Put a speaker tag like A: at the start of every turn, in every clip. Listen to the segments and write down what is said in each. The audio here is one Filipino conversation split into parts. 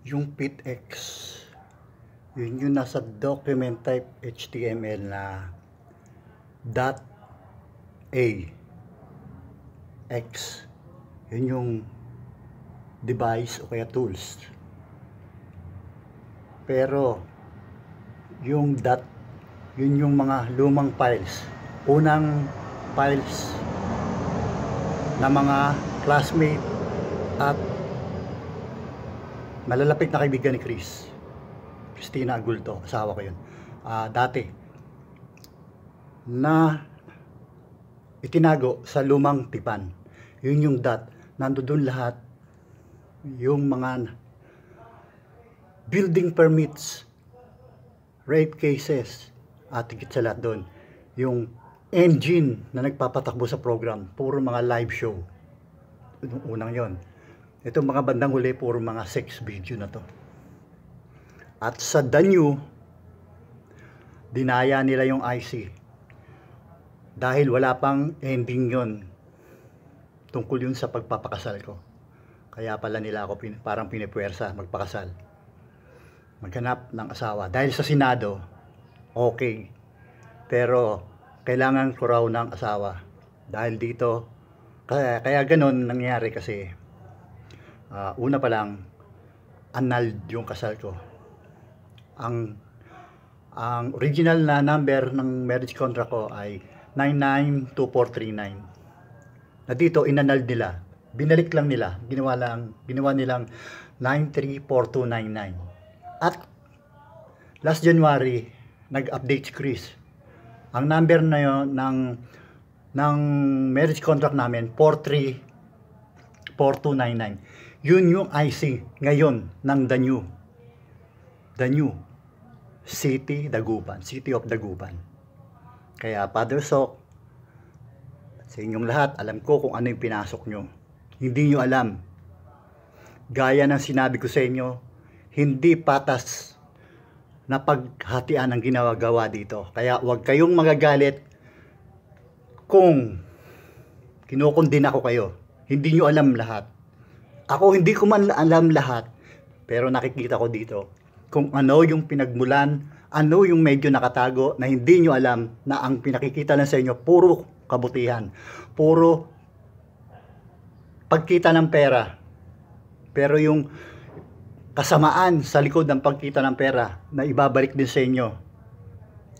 A: Yung PITX, yun yung nasa document type HTML na .a x, yun yung device o kaya tools. Pero yung yun yung mga lumang files, unang files na mga classmate at malalapit na kaibigan ni Christina Agulto, asawa ko yun, dati na itinago sa lumang tipan. Yun yung nandoon lahat yung mga building permits, rape cases, at higit sa lahat doon yung engine na nagpapatakbo sa program, puro mga live show. Yung unang yon. Itong mga bandang huli, puro mga sex video na to. At sa Danyu, dinaya nila yung IC dahil wala pang ending yon tungkol yun sa pagpapakasal ko. Kaya pala nila ako parang pinipwersa magpakasal, maghanap ng asawa. Dahil sa Senado, okay, pero kailangan ko raw ng asawa. Dahil dito, kaya ganun nangyari kasi una pa lang annulled yung kasal ko. Ang original na number ng marriage contract ko ay 992439. Na dito inannulled nila. Binalik lang nila. Ginawa nilang 934299. At last January, nag-update si Chris. Ang number na yun ng marriage contract namin 434299. Yun yung IC ngayon ng Danyu. City of Dagupan. Kaya Father Sok, sa inyong lahat, alam ko kung ano yung pinasok nyo. Hindi nyo alam. Gaya ng sinabi ko sa inyo, hindi patas na paghatian ang ginagawa dito. Kaya huwag kayong magagalit kung kinukundin ako kayo. Hindi nyo alam lahat. Ako hindi ko man alam lahat, pero nakikita ko dito kung ano yung pinagmulan, ano yung medyo nakatago na hindi nyo alam, na ang pinakikita lang sa inyo puro kabutihan, puro pagkita ng pera. Pero yung kasamaan sa likod ng pagkita ng pera na ibabalik din sa inyo,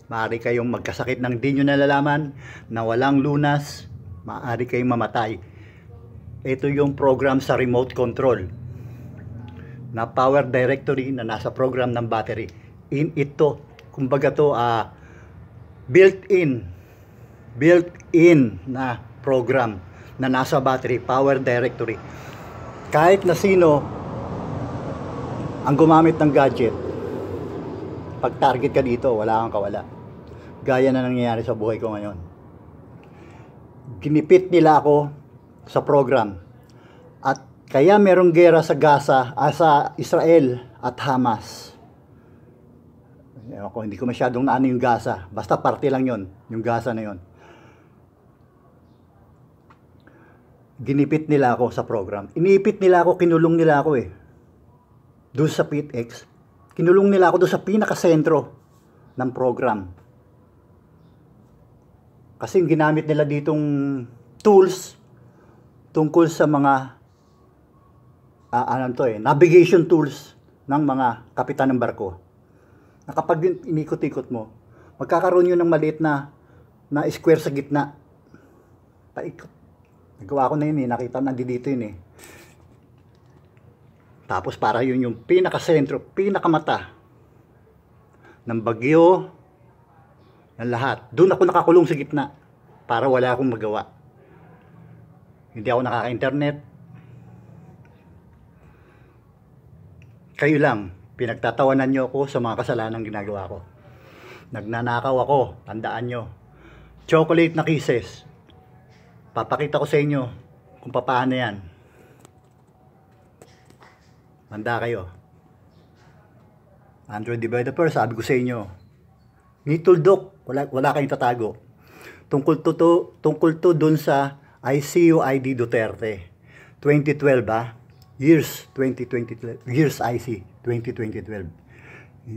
A: maaari kayong magkasakit ng di nyo nalalaman, na walang lunas, maaari kayong mamatay. Ito yung program sa remote control na power directory na nasa program ng battery. Ito, kumbaga to built-in na program na nasa battery, power directory. Kahit na sino ang gumamit ng gadget, pag target ka dito, wala kang kawala. Gaya na nangyayari sa buhay ko ngayon. Ginipit nila ako sa program. At kaya merong gera sa Gaza, sa Israel at Hamas. Ako, hindi ko masyadong naano yung Gaza. Basta parte lang yon, yung Gaza na yon. Ginipit nila ako sa program. Iniipit nila ako, kinulong nila ako doon sa PITX. Kinulong nila ako doon sa pinakasentro ng program. Kasi ginamit nila ditong tools tungkol sa mga navigation tools ng mga kapitan ng barko. Na kapag inikot-ikot mo, magkakaroon yun ng maliit na square sa gitna. Paikot. Nagawa ko na yun nakita na dito yun Tapos para yun yung pinakasentro, pinakamata ng bagyo, ng lahat. Doon ako nakakulong sa gitna para wala akong magawa. Hindi ako nakaka-internet. Kayo lang, pinagtatawanan nyo ako sa mga kasalanan ginagawa ko. Nagnanakaw ako, tandaan nyo. Chocolate na kisses. Papakita ko sa inyo kung paano yan. Handa kayo. Android developer, sabi ko sa inyo, nituldok, wala kayong tatago. Tungkol to dun sa ICU ID Duterte 2012 Years 2012, Years IC 2012.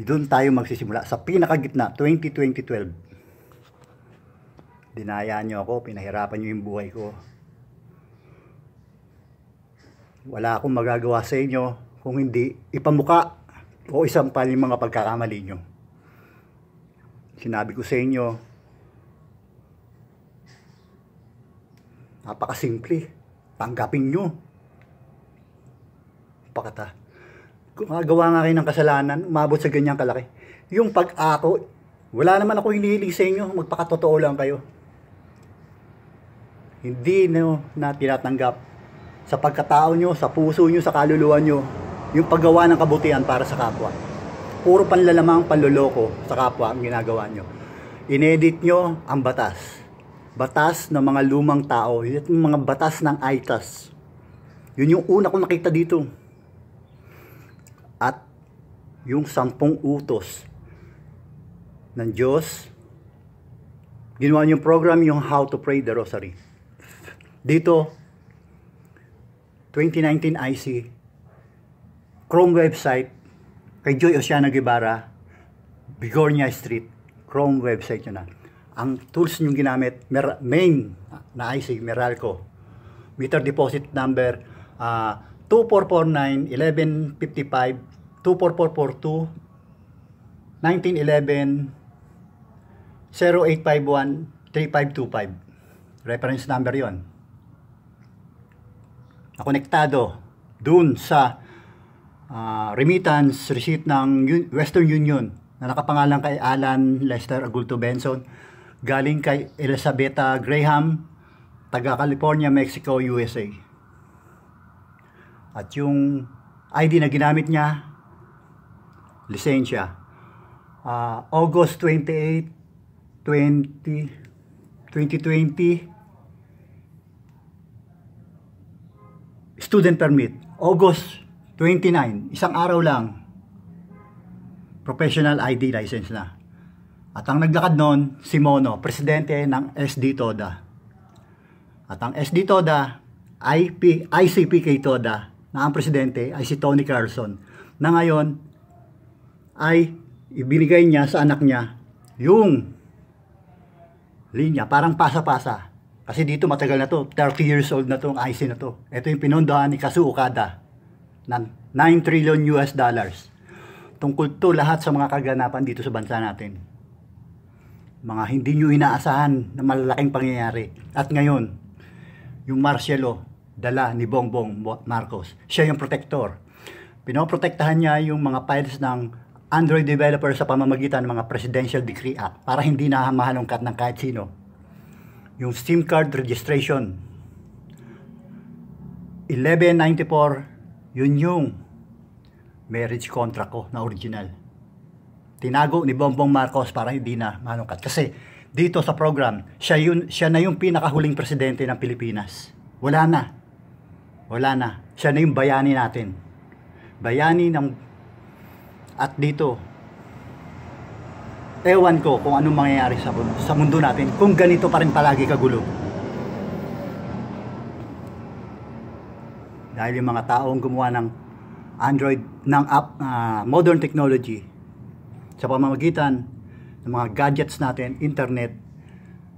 A: Doon tayo magsisimula sa pinakagitna, 2012. Dinayaan nyo ako, pinahirapan nyo yung buhay ko. Wala akong magagawa sa inyo kung hindi ipamuka o isampal yung mga pagkakamali nyo. Sinabi ko sa inyo, napakasimple, tanggapin nyo. Pakata. Kung gawa nga kayo ng kasalanan, umabot sa ganyang kalaki. Yung pag-ako, wala naman ako hinihiling sa inyo, magpakatotoo lang kayo. Hindi nyo na tinatanggap sa pagkatao nyo, sa puso nyo, sa kaluluwa nyo, yung paggawa ng kabutihan para sa kapwa. Puro panlalamang panloloko sa kapwa ang ginagawa nyo. Inedit nyo ang batas. Batas ng mga lumang tao, yung mga batas ng AITAS. Yun yung una kong nakita dito. At yung 10 utos ng Diyos, ginawa yung program, yung How to Pray the Rosary. Dito, 2019 IC, Chrome website, kay Joy Oceana Guevara, Bigornia Street, Chrome website yun na. Ang tools nyo ginamit, main na IC, Meralco. Meter deposit number 2449-1155, 24442, 1911, 0851-3525. Reference number yon. Nakonektado dun sa remittance receipt ng Western Union na nakapangalan kay Alan Lester Agulto Benson, galing kay Elizabeth Graham, taga California, Mexico, USA. At yung ID na ginamit niya, lisensya, August 28, 2020, student permit, August 29, isang araw lang, professional ID license na. At ang naglakad noon, si Mono, presidente ng SD TODA. At ang SD TODA, ICPK TODA, na ang presidente ay si Tony Carlson, na ngayon ay ibinigay niya sa anak niya yung linya, parang pasa-pasa. Kasi dito matagal na to, 30 years old na to ang IC na to. Ito yung pinondohan ni Kazuo Okada ng 9 trillion US dollars. Tungkol to lahat sa mga kaganapan dito sa bansa natin. Mga hindi nyo inaasahan na malalaking pangyayari. At ngayon, yung martial law, dala ni Bongbong Marcos. Siya yung protector. Pinoprotektahan niya yung mga files ng Android developer sa pamamagitan ng mga Presidential Decree Act para hindi na mahalongkat ng kahit sino. Yung SIM card registration, 1194, yun yung marriage contract ko na original. Tinago ni Bongbong Marcos para hindi na mahalongkat. Kasi dito sa program, siya na yung pinakahuling presidente ng Pilipinas. Wala na. Siya na yung bayani natin. Bayani ng... At dito, ewan ko kung anong mangyayari sa mundo natin kung ganito pa rin palagi kagulo. Dahil yung mga taong gumawa ng Android, ng app, modern technology, sa pamamagitan ng mga gadgets natin, internet,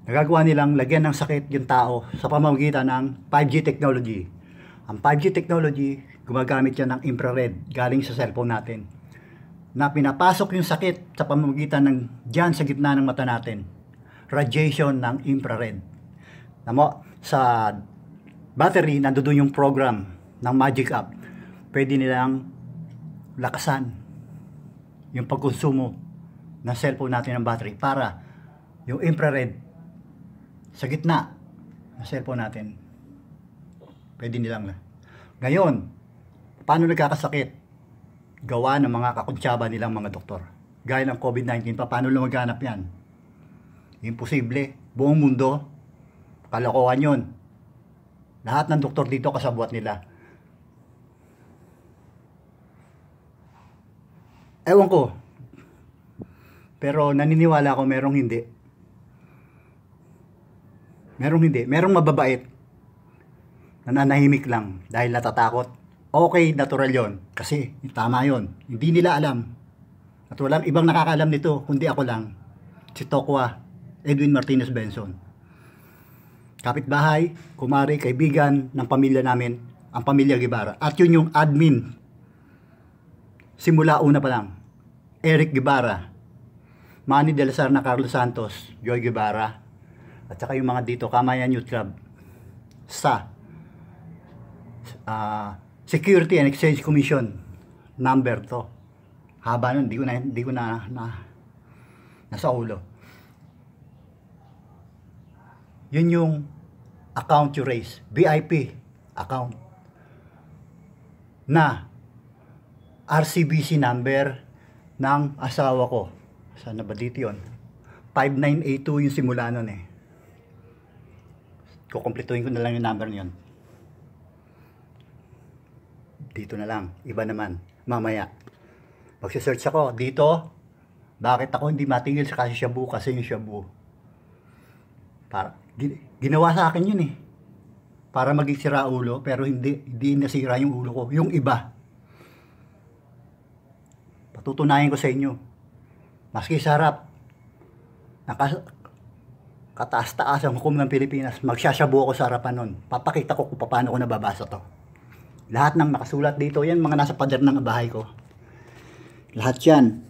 A: nagagawa nilang lagyan ng sakit yung tao sa pamamagitan ng 5G technology. Ang 5G technology, gumagamit yan ng infrared galing sa cellphone natin, na pinapasok yung sakit sa pamamagitan ng dyan sa gitna ng mata natin. Radiation ng infrared. Sa battery, nandoon yung program ng Magic App. Pwede nilang lakasan yung pagkonsumo ng cellphone natin ng battery para yung infrared sa gitna ng cellphone natin, pwede nilang. Ngayon, paano nagkakasakit? Gawa ng mga kakuntsaba nilang mga doktor. Gaya ng COVID-19, paano lumaganap yan? Imposible. Buong mundo, kalokohan yun. Lahat ng doktor dito kasabwat nila. Ewan ko. Pero naniniwala ako merong hindi. Merong mababait. Nananahimik lang dahil natatakot Okay, natural yon. Kasi tama yon. Hindi nila alam. At walang ibang nakakaalam nito, kundi ako lang. Si Tokwa, Edwin Martinez Benson. Kapitbahay, kumari, kaibigan ng pamilya namin, ang pamilya Guevara. At yun yung admin. Simula una pa lang. Eric Guevara, Manny de la Serna, Carlos Santos, Joy Guevara, at saka yung mga dito, Kamayan Youth Club, sa Security and Exchange Commission number to. Haba nun, hindi ko na nasa ulo. Yun yung account you raise, VIP account na RCBC number ng asawa ko. Saan na ba dito yun? 5982 yung simula nun eh. Kukumpletuhin ko na lang yung number niyon. Dito na lang, iba naman, mamaya. Pag-search ako, dito, bakit ako hindi matigil sa kasi Shabu? Kasi yung Shabu, ginawa sa akin yun eh. Para maging sira ulo, pero hindi nasira yung ulo ko. Yung iba. Patutunayan ko sa inyo. Maski sa harap, kataas-taas ang hukom ng Pilipinas, magsasyabu ako sa harapan nun. Papakita ko kung paano ko nababasa to. Lahat ng nakasulat dito, yan mga nasa pader ng bahay ko. Lahat yan.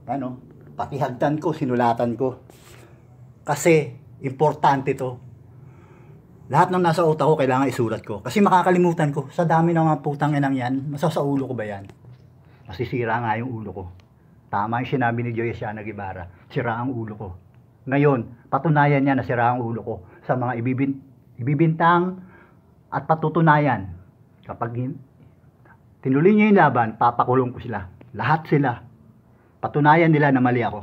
A: Ano? Pati hagdan ko, sinulatan ko. Kasi, importante to. Lahat ng nasa utak ko, kailangan isulat ko. Kasi makakalimutan ko. Sa dami ng mga putang inang yan, masasaulo ko ba yan? Masisira nga yung ulo ko. Tama yung sinabi ni Joyce Guevara. Sira ang ulo ko. Ngayon, patunayan niya na sira ang ulo ko sa mga ibibintang at patutunayan. Kapag tinuloy niya yung laban, papakulong ko sila. Lahat sila. Patunayan nila na mali ako.